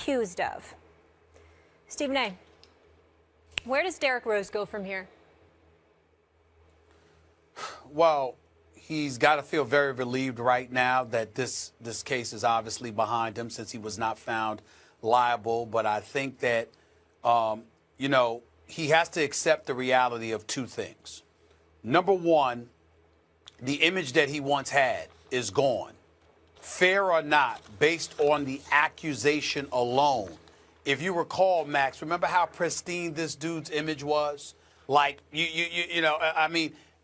accused of. Stephen A., where does Derrick Rose go from here? Well, he's got to feel very relieved right now that this case is obviously behind him since he was not found liable. But I think that, he has to accept the reality of two things. Number one, the image that he once had is gone. Fair or not, based on the accusation alone. If you recall, Max, remember how pristine this dude's image was? Like,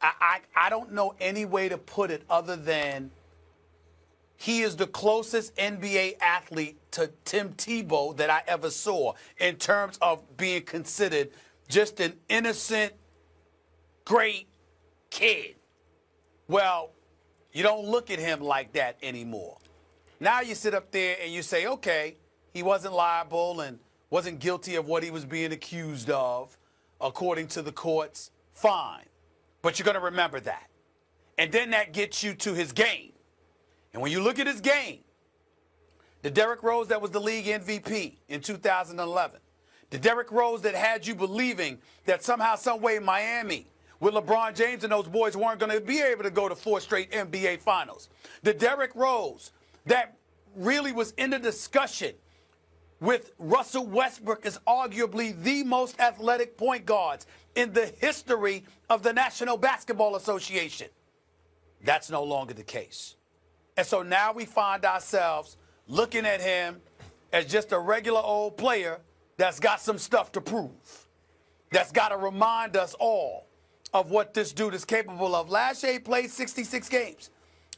I don't know any way to put it other than he is the closest NBA athlete to Tim Tebow that I ever saw in terms of being considered just an innocent, great kid. Well, you don't look at him like that anymore. Now you sit up there and you say, okay, he wasn't liable and wasn't guilty of what he was being accused of, according to the courts. Fine. But you're going to remember that. And then that gets you to his game. And when you look at his game, the Derrick Rose that was the league MVP in 2011, the Derrick Rose that had you believing that somehow, some way, Miami, with LeBron James and those boys, weren't going to be able to go to 4 straight NBA finals. The Derrick Rose that really was in the discussion with Russell Westbrook as arguably the most athletic point guards in the history of the National Basketball Association. That's no longer the case. And so now we find ourselves looking at him as just a regular old player that's got some stuff to prove, that's got to remind us all of what this dude is capable of. Last year he played 66 games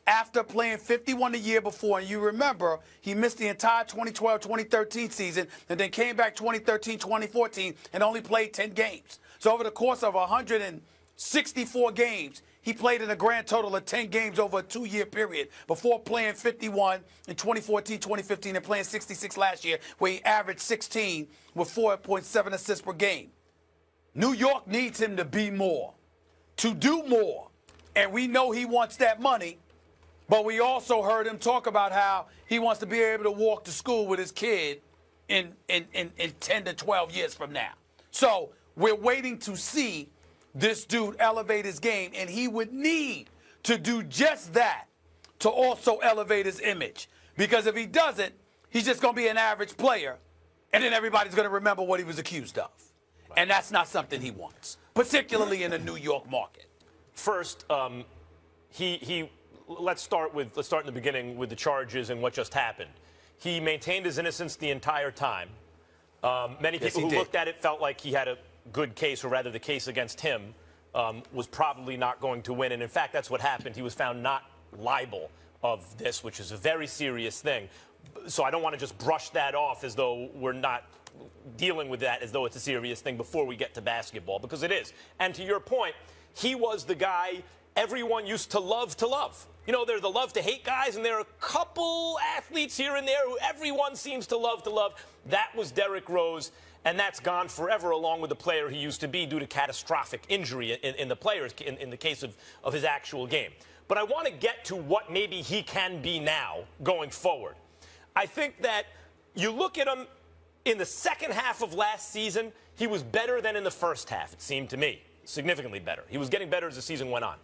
after playing 51 the year before. And you remember, he missed the entire 2012-2013 season and then came back 2013-2014 and only played 10 games. So over the course of 164 games, he played in a grand total of 10 games over a 2-year period before playing 51 in 2014-2015 and playing 66 last year, where he averaged 16 with 4.7 assists per game. New York needs him to be more, to do more. And we know he wants that money, but we also heard him talk about how he wants to be able to walk to school with his kid in 10 to 12 years from now. So we're waiting to see this dude elevate his game, and he would need to do just that to also elevate his image. Because if he doesn't, he's just going to be an average player, and then everybody's going to remember what he was accused of. Right. And that's not something he wants, particularly in the New York market. First, let's start in the beginning with the charges and what just happened. He maintained his innocence the entire time. Many people who looked at it felt like he had a good case, or rather the case against him was probably not going to win. And in fact, that's what happened. He was found not liable of this, which is a very serious thing. So I don't want to just brush that off as though we're not dealing with that as though it's a serious thing before we get to basketball, because it is. And to your point, he was the guy everyone used to love to love. You know, there are the love-to-hate guys, and there are a couple athletes here and there who everyone seems to love to love. That was Derrick Rose, and that's gone forever, along with the player he used to be, due to catastrophic injury in the case of his actual game. But I want to get to what maybe he can be now going forward. I think that you look at him in the second half of last season, he was better than in the first half, it seemed to me. Significantly better. He was getting better as the season went on.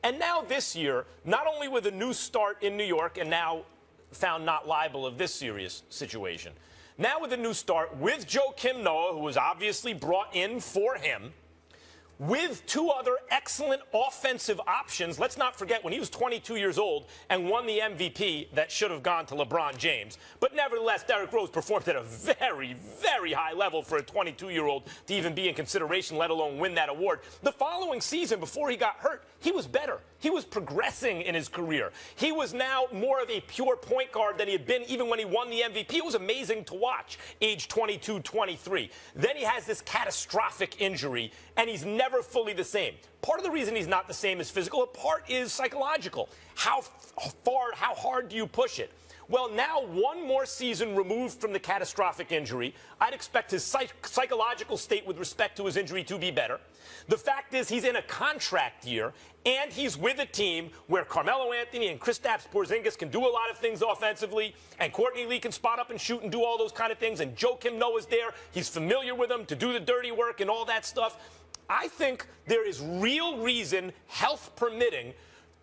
And now this year, not only with a new start in New York and now found not liable of this serious situation, now with a new start with Joakim Noah, who was obviously brought in for him, with 2 other excellent offensive options. Let's not forget, when he was 22 years old and won the MVP, that should have gone to LeBron James. But nevertheless, Derrick Rose performed at a very, very high level for a 22-year-old to even be in consideration, let alone win that award. The following season, before he got hurt, he was better. He was progressing in his career. He was now more of a pure point guard than he had been even when he won the MVP. It was amazing to watch, age 22, 23. Then he has this catastrophic injury, and he's never fully the same. Part of the reason he's not the same is physical. A part is psychological. How hard do you push it? Well, now one more season removed from the catastrophic injury, I'd expect his psychological state with respect to his injury to be better. The fact is he's in a contract year, and he's with a team where Carmelo Anthony and Kristaps Porzingis can do a lot of things offensively, and Courtney Lee can spot up and shoot and do all those kind of things, and Joakim Noah's there. He's familiar with them to do the dirty work and all that stuff. I think there is real reason, health permitting,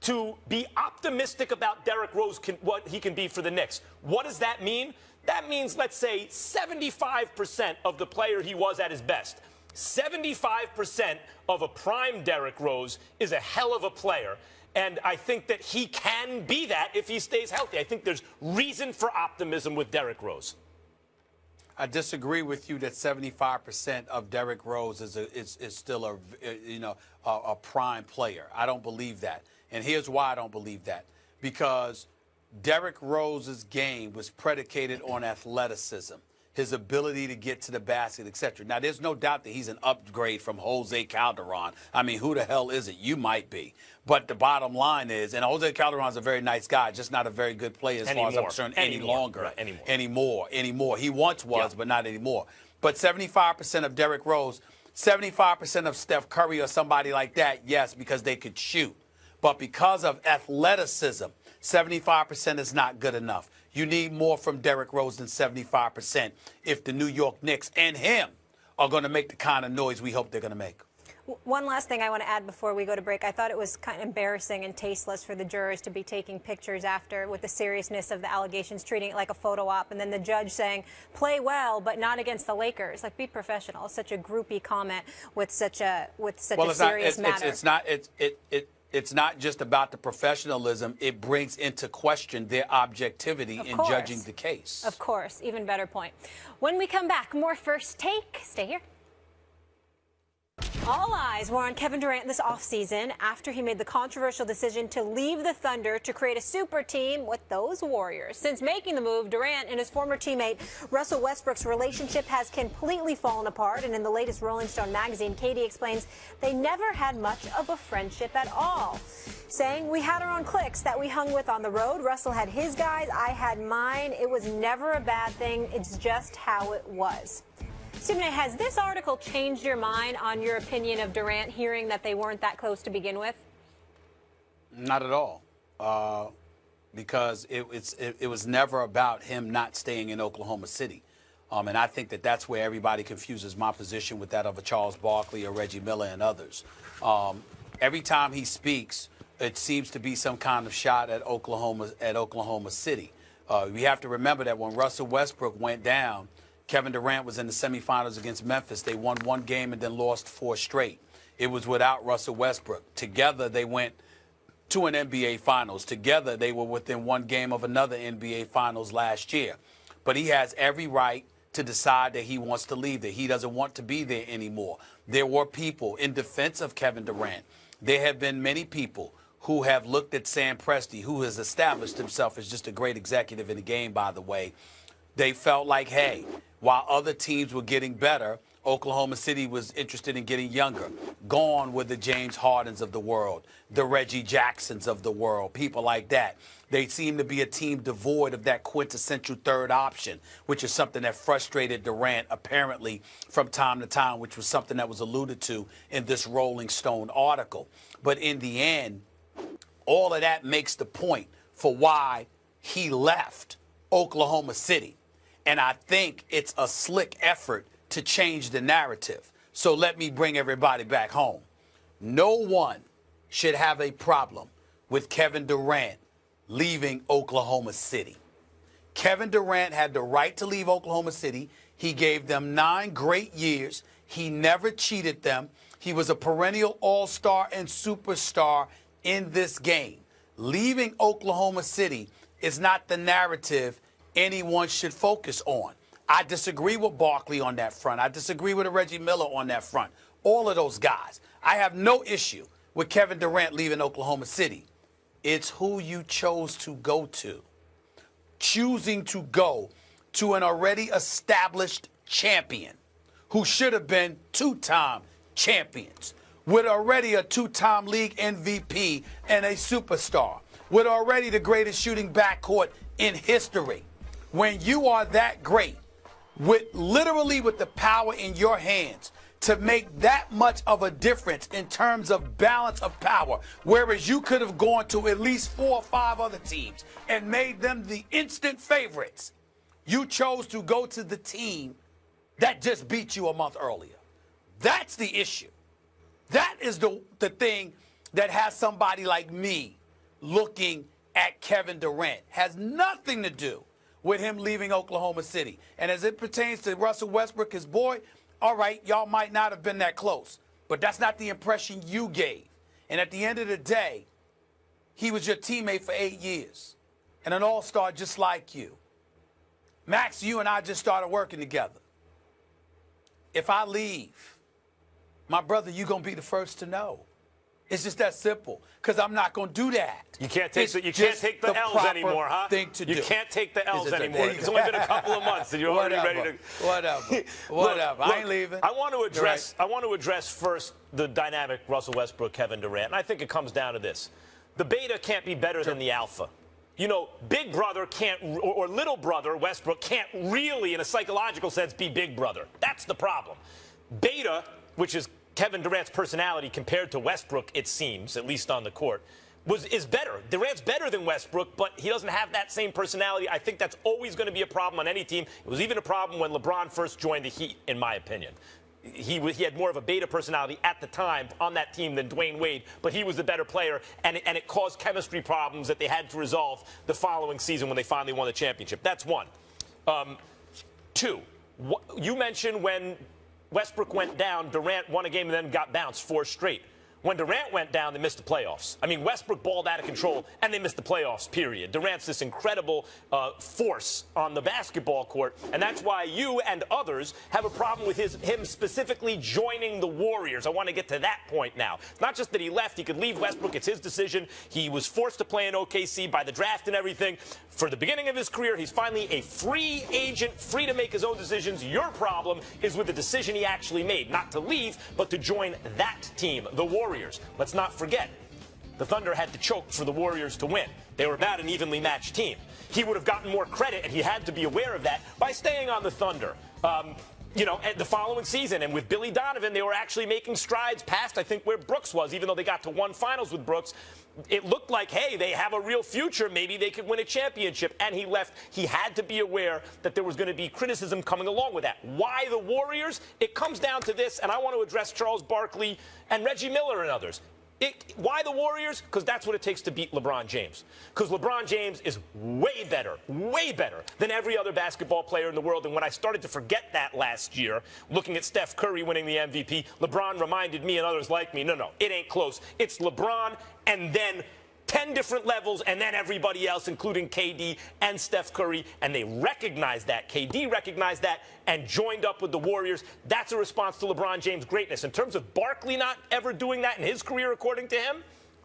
to be optimistic about Derrick Rose, what he can be for the Knicks. What does that mean? That means, let's say, 75% of the player he was at his best. 75% of a prime Derrick Rose is a hell of a player. And I think that he can be that if he stays healthy. I think there's reason for optimism with Derrick Rose. I disagree with you that 75% of Derrick Rose is still a prime player. I don't believe that. And here's why I don't believe that. Because Derrick Rose's game was predicated on athleticism, his ability to get to the basket, etc. Now, there's no doubt that he's an upgrade from Jose Calderon. I mean, who the hell is it? You might be. But the bottom line is, and Jose Calderon's a very nice guy, just not a very good player as far as I'm concerned any longer. Right, anymore. He once was, but not anymore. But 75% of Derrick Rose, 75% of Steph Curry or somebody like that, yes, because they could shoot. But because of athleticism, 75% is not good enough. You need more from Derrick Rose than 75% if the New York Knicks and him are going to make the kind of noise we hope they're going to make. One last thing I want to add before we go to break. I thought it was kind of embarrassing and tasteless for the jurors to be taking pictures after with the seriousness of the allegations, treating it like a photo op, and then the judge saying, play well, but not against the Lakers. Like, be professional. Such a groupie comment with such a serious matter. It's not just about the professionalism. It brings into question their objectivity in judging the case. Of course. Even better point. When we come back, more First Take. Stay here. All eyes were on Kevin Durant this offseason after he made the controversial decision to leave the Thunder to create a super team with those Warriors. Since making the move, Durant and his former teammate Russell Westbrook's relationship has completely fallen apart. And in the latest Rolling Stone magazine, Katie explains they never had much of a friendship at all, saying, we had our own cliques that we hung with on the road. Russell had his guys, I had mine. It was never a bad thing. It's just how it was. Stephen A., has this article changed your mind on your opinion of Durant, hearing that they weren't that close to begin with? Not at all, because it was never about him not staying in Oklahoma City. And I think that that's where everybody confuses my position with that of a Charles Barkley or Reggie Miller and others. Every time he speaks, it seems to be some kind of shot at Oklahoma City. We have to remember that when Russell Westbrook went down, Kevin Durant was in the semifinals against Memphis. They won one game and then lost 4 straight. It was without Russell Westbrook. Together, they went to an NBA Finals. Together, they were within one game of another NBA Finals last year. But he has every right to decide that he wants to leave there. He doesn't want to be there anymore. There were people in defense of Kevin Durant. There have been many people who have looked at Sam Presti, who has established himself as just a great executive in the game, by the way. They felt like, hey, while other teams were getting better, Oklahoma City was interested in getting younger. Gone were the James Hardens of the world, the Reggie Jacksons of the world, people like that. They seemed to be a team devoid of that quintessential third option, which is something that frustrated Durant apparently from time to time, which was something that was alluded to in this Rolling Stone article. But in the end, all of that makes the point for why he left Oklahoma City. And I think it's a slick effort to change the narrative. So let me bring everybody back home. No one should have a problem with Kevin Durant leaving Oklahoma City. Kevin Durant had the right to leave Oklahoma City. He gave them 9 great years. He never cheated them. He was a perennial all-star and superstar in this game. Leaving Oklahoma City is not the narrative anyone should focus on. I disagree with Barkley on that front. I disagree with Reggie Miller on that front. All of those guys. I have no issue with Kevin Durant leaving Oklahoma City. It's who you chose to go to. Choosing to go to an already established champion who should have been 2-time champions, with already a 2-time league MVP and a superstar, with already the greatest shooting backcourt in history when you are that great, literally with the power in your hands to make that much of a difference in terms of balance of power, whereas you could have gone to at least 4 or 5 other teams and made them the instant favorites. You chose to go to the team that just beat you a month earlier. That's the issue. That is the thing that has somebody like me looking at Kevin Durant. Has nothing to do with him leaving Oklahoma City. And as it pertains to Russell Westbrook, his boy, all right, y'all might not have been that close, but that's not the impression you gave. And at the end of the day, he was your teammate for 8 years and an all-star just like you. Max, you and I just started working together. If I leave, my brother, you're going to be the first to know. It's just that simple, because I'm not going to do that. You can't take the L's anymore, huh? Thing to you do. Can't take the L's anymore. It's only been a couple of months, and you're already ready to. Whatever. Look, I ain't leaving. I want to address first the dynamic Russell Westbrook, Kevin Durant, and I think it comes down to this: the beta can't be better than the alpha. You know, big brother can't, or little brother Westbrook can't really, in a psychological sense, be big brother. That's the problem. Beta, which is Kevin Durant's personality compared to Westbrook, it seems, at least on the court, is better. Durant's better than Westbrook, but he doesn't have that same personality. I think that's always going to be a problem on any team. It was even a problem when LeBron first joined the Heat, in my opinion. He had more of a beta personality at the time on that team than Dwayne Wade, but he was the better player, and it caused chemistry problems that they had to resolve the following season when they finally won the championship. That's one. 2, you mentioned when Westbrook went down, Durant won a game and then got bounced 4 straight. When Durant went down, they missed the playoffs. I mean, Westbrook balled out of control, and they missed the playoffs, period. Durant's this incredible force on the basketball court, and that's why you and others have a problem with him specifically joining the Warriors. I want to get to that point now. It's not just that he left. He could leave Westbrook. It's his decision. He was forced to play in OKC by the draft and everything. For the beginning of his career, he's finally a free agent, free to make his own decisions. Your problem is with the decision he actually made, not to leave, but to join that team, the Warriors. Let's not forget, the Thunder had to choke for the Warriors to win. They were about an evenly matched team. He would have gotten more credit, and he had to be aware of that, by staying on the Thunder. You know, the following season, and with Billy Donovan, they were actually making strides past, I think, where Brooks was. Even though they got to 1 finals with Brooks, it looked like, hey, they have a real future. Maybe they could win a championship. And he left. He had to be aware that there was going to be criticism coming along with that. Why the Warriors? It comes down to this, and I want to address Charles Barkley and Reggie Miller and others. Why the Warriors? Because that's what it takes to beat LeBron James. Because LeBron James is way better than every other basketball player in the world. And when I started to forget that last year, looking at Steph Curry winning the MVP, LeBron reminded me and others like me, no, it ain't close. It's LeBron and then 10 different levels, and then everybody else, including KD and Steph Curry, and they recognized that. KD recognized that and joined up with the Warriors. That's a response to LeBron James' greatness. In terms of Barkley not ever doing that in his career, according to him,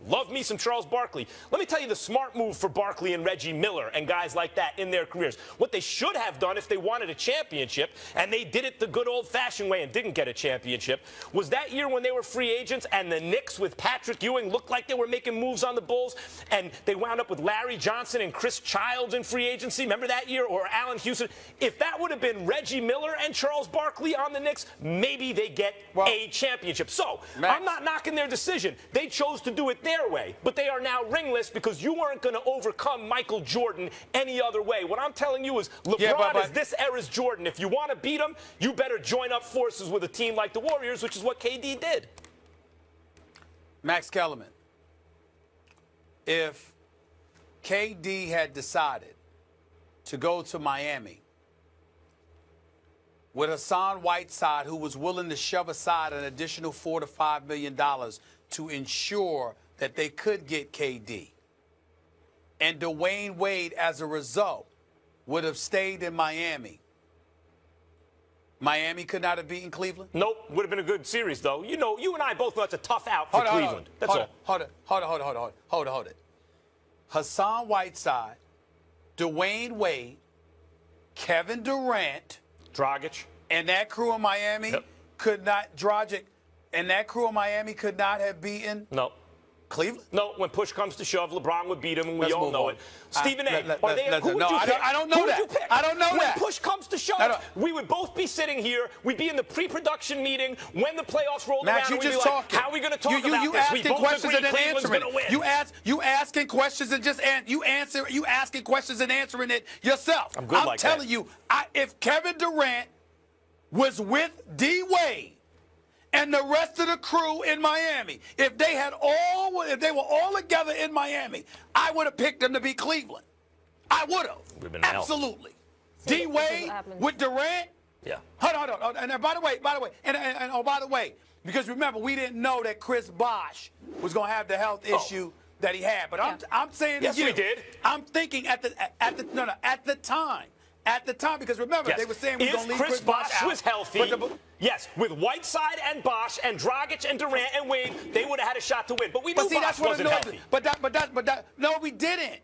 love me some Charles Barkley. Let me tell you the smart move for Barkley and Reggie Miller and guys like that in their careers. What they should have done if they wanted a championship, and they did it the good old-fashioned way and didn't get a championship, was that year when they were free agents and the Knicks with Patrick Ewing looked like they were making moves on the Bulls, and they wound up with Larry Johnson and Chris Childs in free agency. Remember that year? Or Allen Houston. If that would have been Reggie Miller and Charles Barkley on the Knicks, maybe they get a championship. So, Max, I'm not knocking their decision. They chose to do it their way, but they are now ringless because you weren't going to overcome Michael Jordan any other way. What I'm telling you is LeBron is this era's Jordan. If you want to beat him, you better join up forces with a team like the Warriors, which is what KD did. Max Kellerman, if KD had decided to go to Miami with Hassan Whiteside, who was willing to shove aside an additional $4 to $5 million to ensure that they could get KD, and Dwayne Wade, as a result, would have stayed in Miami, Miami could not have beaten Cleveland? Nope. Would have been a good series, though. You know, you and I both know it's a tough out for Cleveland. That's all. Hold it. Hassan Whiteside, Dwayne Wade, Kevin Durant, Dragic, and that crew in Miami could not, Dragic, and that crew in Miami could not have beaten. No. Cleveland? No, when push comes to shove, LeBron would beat him, and we Let's all move know on. it. Stephen A. Who would no, you pick? I don't know Who would that. you pick? I don't know when that. When push comes to shove, No. we would both be sitting here. We'd be in the pre-production meeting when the playoffs rolled Max, around. You and we'd just be like, talking. how are we going to talk about you this? We asking both questions agree and then Cleveland's answering going to win. You asking questions and just you asking questions and answering it yourself. I'm good like that. I'm telling you, if Kevin Durant was with D Wade and the rest of the crew in Miami, if they were all together in Miami, I would have picked them to beat Cleveland. I would have. Absolutely. D Wade with Durant. Yeah. Hold on. And by the way, because remember, we didn't know that Chris Bosh was going to have the health issue that he had. But I'm saying yes, to you, we did. I'm thinking at the time, because remember, they were saying we were going to leave Chris Bosh out. was healthy, yes, with Whiteside and Bosh and Dragic and Durant and Wade, they would have had a shot to win. But we knew Bosh wasn't healthy. No, we didn't.